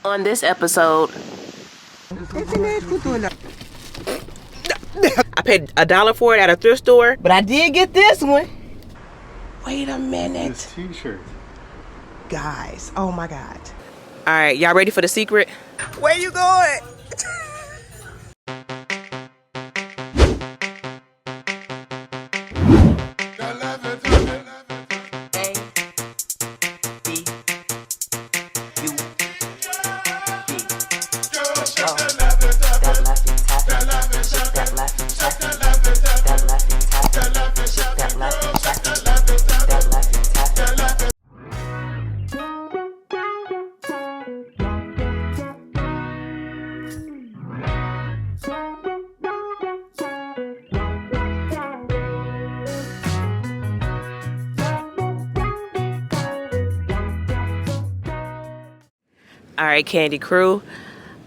On this episode, I paid $1 for it at a thrift store, but I did get this one. Wait a minute. This t-shirt. Guys, oh my God. All right, y'all ready for the secret? Where you going? All right, Candy Crew.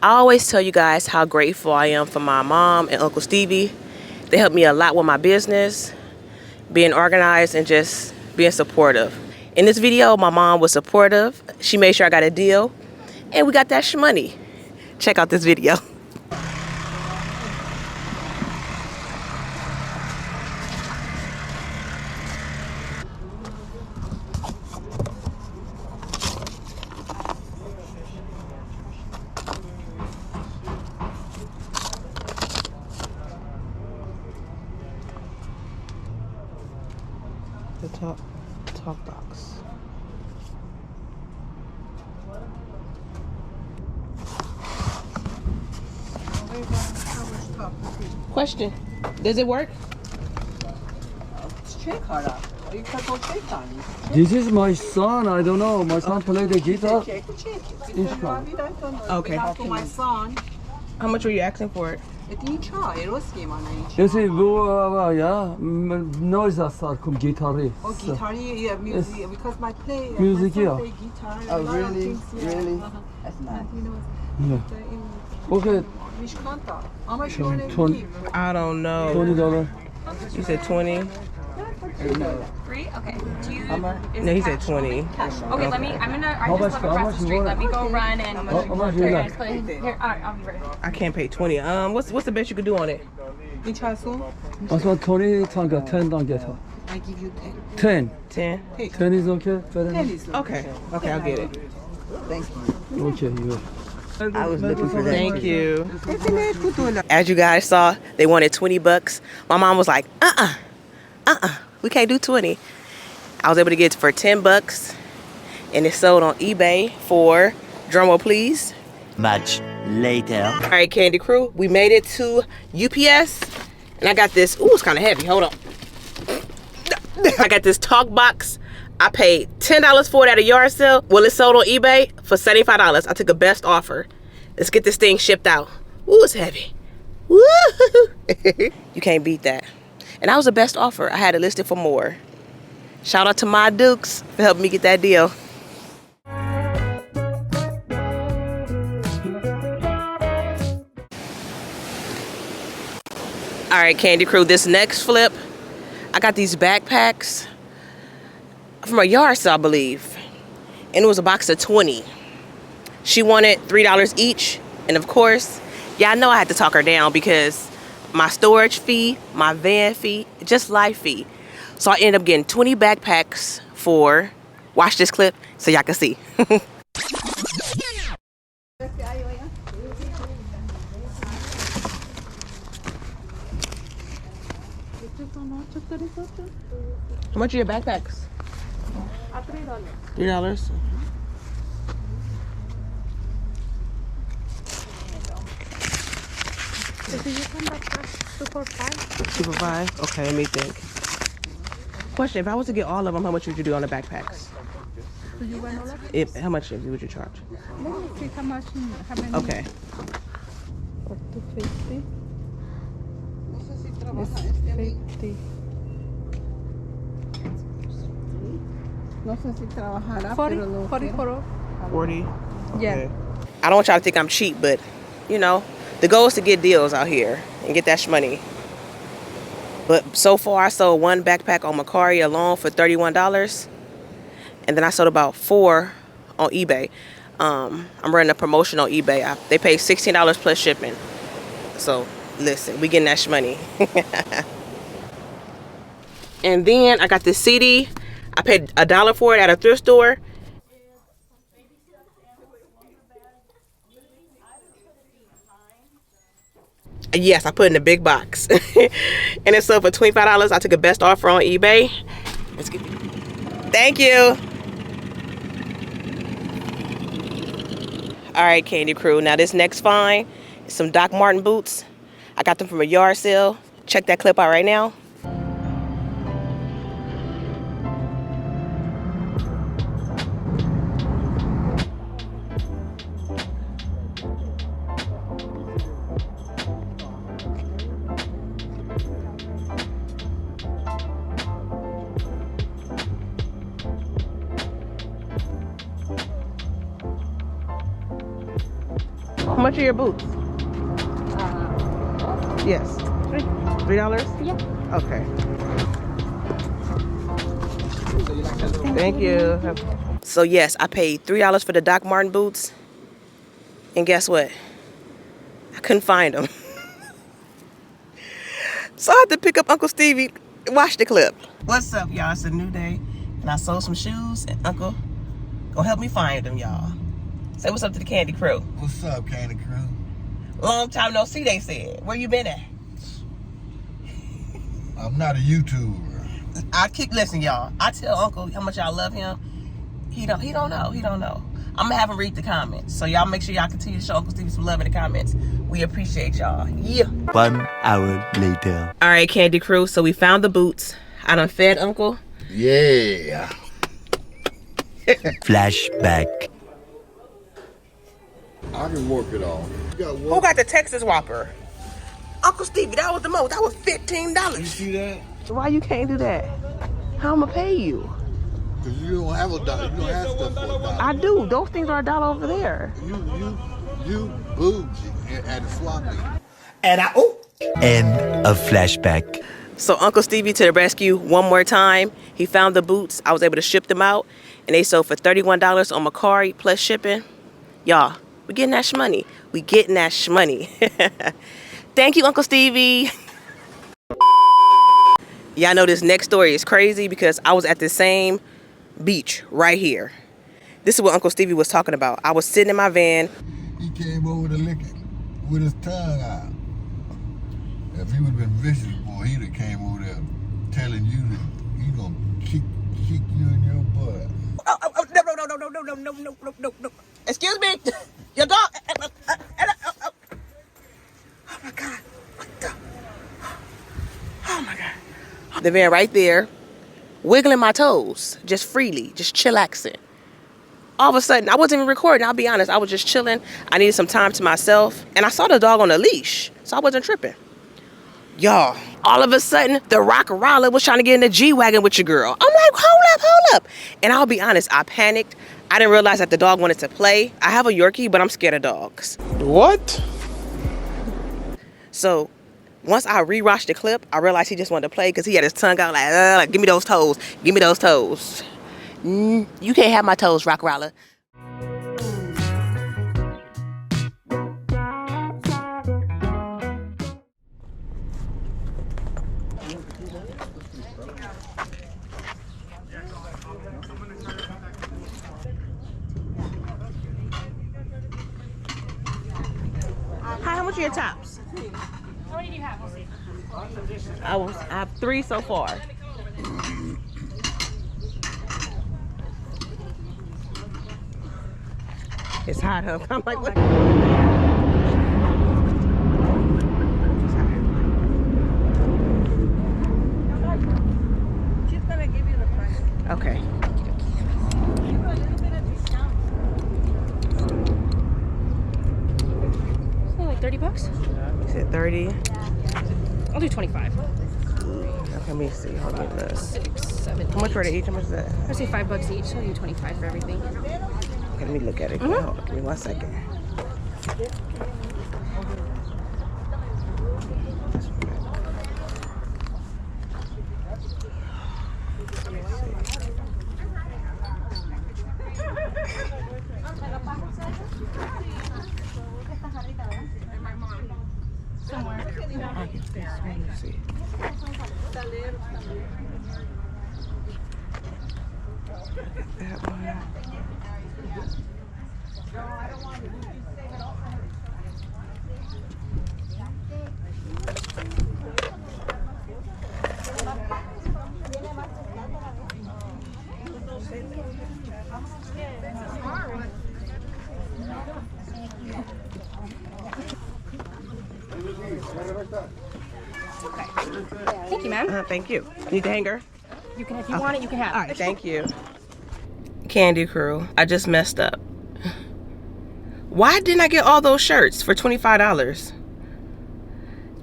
I always tell you guys how grateful I am for my mom and Uncle Stevie. They helped me a lot with my business, being organized and just being supportive. In this video, my mom was supportive. She made sure I got a deal, and we got that shmoney. Check out this video. The talk box. Question: does it work? This is my son. I don't know. My son play the guitar. Okay. My son. How much were you asking for it? This is noise sarkum guitarist. Oh, guitar, yeah, music, because my play, Music, my son yeah. play guitar. Oh, a lot of really? things, yeah. Really? Uh-huh. That's nice. You know, Yeah. Okay, which kanta? How much you want to 20 give? I don't know. $20. You said 20? Three? Okay. Do you? How much? No, he said 20. Okay, let me. I'm gonna. I How just much- live how across much the you street. want? Let me go run and. How much you like? Here, I'll be ready. I can't pay 20. What's the best you could do on it? Which also? I want 20 tanga, 10 guitar. I give you 10. 10. 10? 10 is okay? Better 10 than- is Okay. Okay, I'll get it. Thank you. Okay, you. I was looking for that. Thank you. $2. As you guys saw, they wanted 20 bucks. My mom was like, we can't do 20. I was able to get it for 10 bucks, and it sold on eBay for, drumroll please, Much later. All right, Candy Crew, we made it to UPS, and I got this. Ooh, it's kind of heavy. Hold on. I got this talk box. I paid $10 for it at a yard sale. Well, it sold on eBay for $75. I took a best offer. Let's get this thing shipped out. Ooh, it's heavy. Woo! You can't beat that. And that was the best offer. I had it listed for more. Shout out to my Dukes for helping me get that deal. All right, Candy Crew, this next flip, I got these backpacks from a yard sale, I believe. And it was a box of 20. She wanted $3 each. And of course, yeah, I know I had to talk her down because my storage fee, my van fee, just life fee. So I ended up getting 20 backpacks for, watch this clip so y'all can see. How much are your backpacks? $3. Super five? Okay, let me think. Question, if I was to get all of them, how much would you do on the backpacks? How much would you charge? Okay. No sé si trabajará, pero lo 40? Yeah. Okay. I don't want y'all to think I'm cheap, but, you know, the goal is to get deals out here and get that shmoney. But so far, I sold one backpack on Macari alone for $31. And then I sold about 4 on eBay. I'm running a promotion on eBay. They pay $16 plus shipping. So listen, we getting that shmoney. And then I got this CD. I paid $1 for it at a thrift store. Yes, I put it in a big box. And it sold for $25. I took a best offer on eBay. Let's get. Thank you. All right, Candy Crew. Now this next find is some Doc Martin boots. I got them from a yard sale. Check that clip out right now. How much are your boots? Yes. $3? Yeah. Okay. Thank you. So yes, I paid $3 for the Doc Martin boots. And guess what? I couldn't find them. So I had to pick up Uncle Stevie. Watch the clip. What's up, y'all? It's a new day. And I sold some shoes. And Uncle gonna help me find them, y'all. Say what's up to the Candy Crew. What's up, Candy Crew? Long time no see, they said. Where you been at? I'm not a YouTuber. Listen, y'all. I tell Uncle how much y'all love him. He don't know. I'm gonna have him read the comments. So y'all make sure y'all continue to show Uncle Stevie some love in the comments. We appreciate y'all. Yeah. 1 hour later. All right, Candy Crew. So we found the boots. I done fed Uncle. Yeah. Flashback. I can work it off. Who got the Texas Whopper? Uncle Stevie, that was the most. That was $15. You see that? Why you can't do that? How I'm gonna pay you? Because you don't have $1. You don't have stuff for $1. I do. Those things are $1 over there. You bougie at a Swapmeet. End of flashback. So Uncle Stevie to the rescue one more time. He found the boots. I was able to ship them out. And they sold for $31 on Macari plus shipping. Y'all, we getting that shmoney. We getting that shmoney. Thank you, Uncle Stevie. Y'all know this next story is crazy because I was at the same beach right here. This is what Uncle Stevie was talking about. I was sitting in my van. He came over to lick it with his tongue out. If he would have been vicious, boy, he'd have came over there telling you that he gonna kick you in your butt. No. Excuse me. Your dog. Oh my God. What the? Oh my God. The van right there, wiggling my toes, just freely, just chillaxing. All of a sudden, I wasn't even recording, I'll be honest. I was just chilling. I needed some time to myself. And I saw the dog on a leash, so I wasn't tripping. Y'all, all of a sudden, the rock-a-roller was trying to get in the G-Wagon with your girl. I'm like, hold up. And I'll be honest, I panicked. I didn't realize that the dog wanted to play. I have a Yorkie, but I'm scared of dogs. What? So once I rewatched the clip, I realized he just wanted to play because he had his tongue out like, give me those toes. Give me those toes. You can't have my toes, rock-a-roller. Hi, how much are your tops? How many do you have? We'll see. I have 3 so far. It's hot, huh? I'm like, what? She's gonna give you the price. Okay. Give her a little bit of discount. Oh, like $30? You said 30? I'll do 25. Okay, let me see. Hold on. 6, 7. How much were they each? How much is that? I'd say $5 each, so I'll do 25 for everything. Okay, let me look at it. Hold on, give me 1 second. Thank you, ma'am. Thank you. Need the hanger? You can, if you want it, you can have it. All right, thank you. Candy Crew, I just messed up. Why didn't I get all those shirts for $25?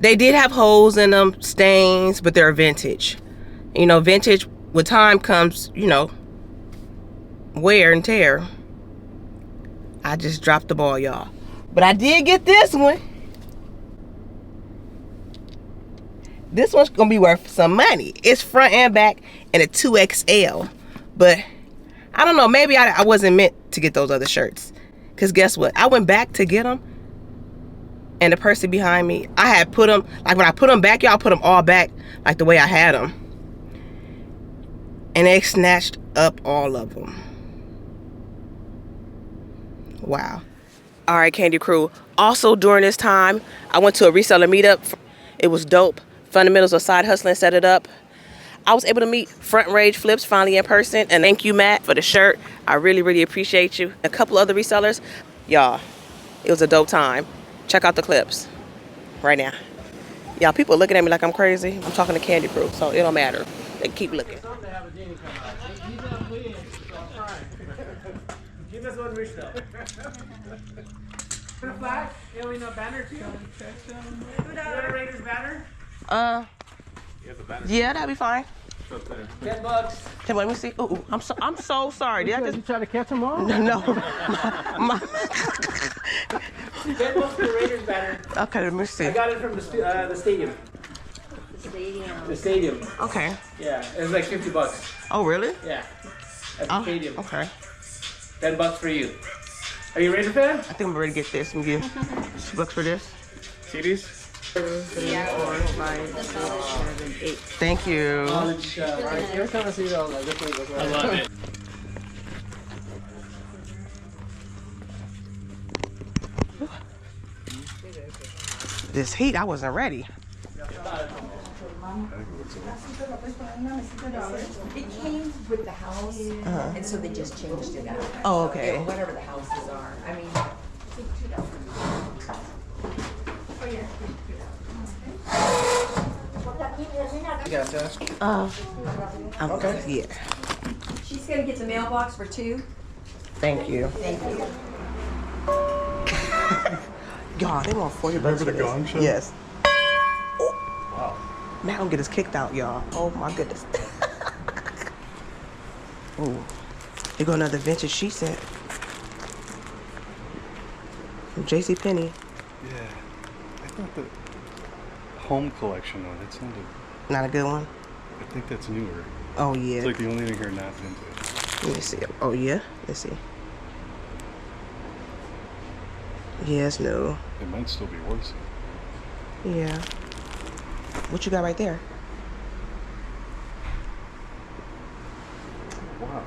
They did have holes in them, stains, but they're vintage. You know, vintage, with time comes, you know, wear and tear. I just dropped the ball, y'all. But I did get this one. This one's gonna be worth some money. It's front and back and a 2XL. But I don't know, maybe I wasn't meant to get those other shirts. Because guess what? I went back to get them. And the person behind me, I had put them, like when I put them back, y'all put them all back like the way I had them. And they snatched up all of them. Wow. All right, Candy Crew. Also during this time, I went to a reseller meetup. It was dope. Fundamentals of side hustling set it up. I was able to meet Front Rage Flips finally in person. And thank you, Matt, for the shirt. I really, really appreciate you. A couple other resellers. Y'all, it was a dope time. Check out the clips right now. Y'all, people looking at me like I'm crazy. I'm talking to Candy Crew, so it don't matter. They keep looking. Give us one wish though. A flag? Yeah, we know banner too. $2 Raiders banner? Yeah, that'd be fine. $10. Let me see. Ooh, I'm so sorry. Did I just try to catch them all? no? $10 for the Raiders banner. Okay, let me see. I got it from the stadium. The stadium. Okay. Yeah, it was like $50. Oh, really? Yeah. At the stadium. Okay. $10 for you. Are you a Raider fan? I think I'm ready to get this. I'm gonna give $2 for this. CDs? 3, 4, 5, 6, 7, 8. Thank you. Every time I see it, I love it. This heat, I wasn't ready. It came with the house, and so they just changed it out. Oh, okay. Yeah, whatever the houses are. I mean, Okay. Yeah. she's gonna get the mailbox for 2. Thank you. Thank you. Y'all, they want $40 for the this. gong show? Yes. Wow. Matt gonna get us kicked out, y'all. Oh my goodness. Ooh. Here go another vintage sheet set. From JCPenney. Yeah. I thought the home collection one, that sounded, Not a good one? I think that's newer. Oh yeah. It's like the only thing here not vintage. Let me see. Oh yeah? Let's see. Yes, no. It might still be worse. Yeah. What you got right there? Wow.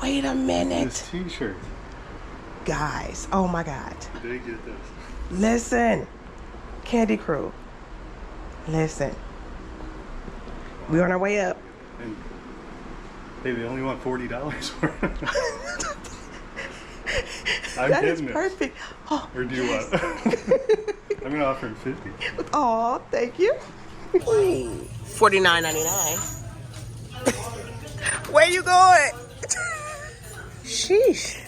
Wait a minute. This t-shirt. Guys, oh my God. Did they get this? Listen. Candy Crew. Listen. We're on our way up. And hey, they only want $40 for it. I'm That is getting it. perfect. Oh, Or do you want? I'm gonna offer him 50. oh, thank you. $49.99. Where you going? Sheesh.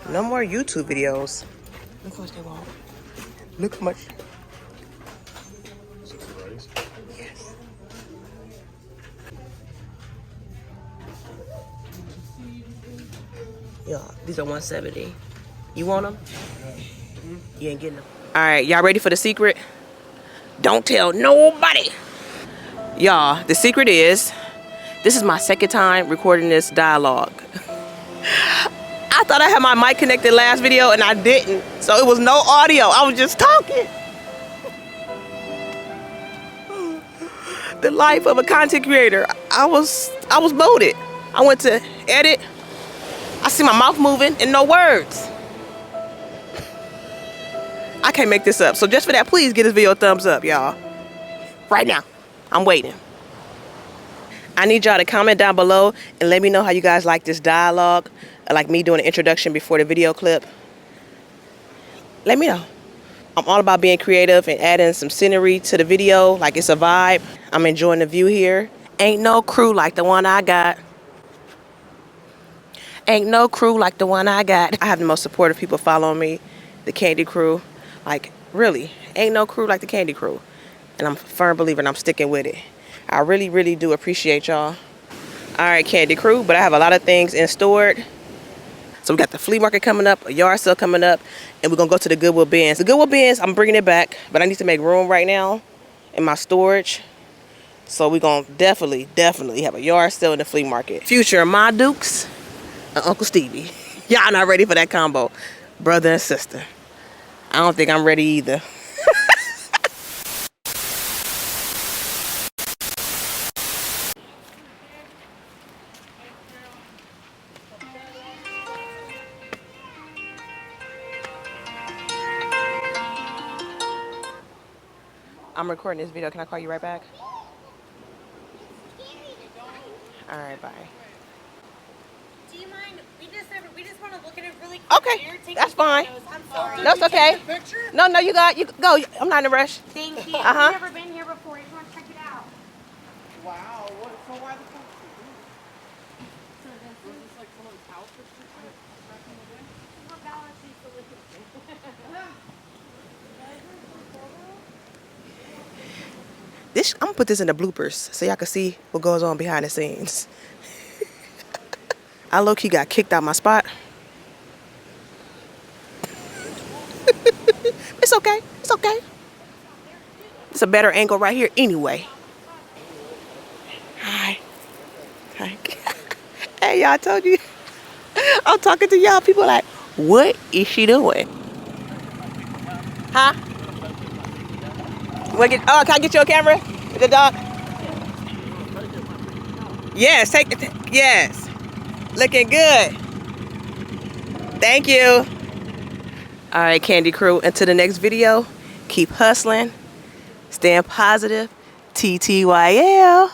No more YouTube videos. Look how much they want. Look how much. Yes. Yeah, these are $170. You want them? You ain't getting them. All right, y'all ready for the secret? Don't tell nobody. Y'all, the secret is, this is my second time recording this dialogue. I thought I had my mic connected last video and I didn't. So it was no audio. I was just talking. The life of a content creator. I was molded. I went to edit. I see my mouth moving and no words. I can't make this up. So just for that, please give this video a thumbs up, y'all. Right now. I'm waiting. I need y'all to comment down below and let me know how you guys like this dialogue, like me doing an introduction before the video clip. Let me know. I'm all about being creative and adding some scenery to the video, like it's a vibe. I'm enjoying the view here. Ain't no crew like the one I got. Ain't no crew like the one I got. I have the most supportive people following me, the Candy Crew. Like, really, ain't no crew like the Candy Crew. And I'm a firm believer and I'm sticking with it. I really, really do appreciate y'all. All right, Candy Crew, but I have a lot of things in stored. So we got the flea market coming up, a yard sale coming up, and we're gonna go to the Goodwill bins. The Goodwill bins, I'm bringing it back, but I need to make room right now in my storage. So we're gonna definitely have a yard sale in the flea market. Future of my Dukes and Uncle Stevie. Y'all not ready for that combo. Brother and sister. I don't think I'm ready either. I'm recording this video. Can I call you right back? All right, bye. Do you mind? We just want to look at it really quick. Okay, that's fine. I'm sorry. That's okay. No, you go. I'm not in a rush. Thank you. Uh-huh. I've never been here before. I just want to check it out. Wow. So why the fuck? Was this like someone's house or something back in the day? I'm gonna put this in the bloopers so y'all can see what goes on behind the scenes. I low-key got kicked out my spot. It's okay. It's okay. It's a better angle right here anyway. Hi. Hey, y'all, I told you. I'm talking to y'all. People like, what is she doing? Huh? Can I get you a camera? The dog? Yes, take it. Yes. Looking good. Thank you. All right, Candy Crew. Until the next video, keep hustling, staying positive. TTYL.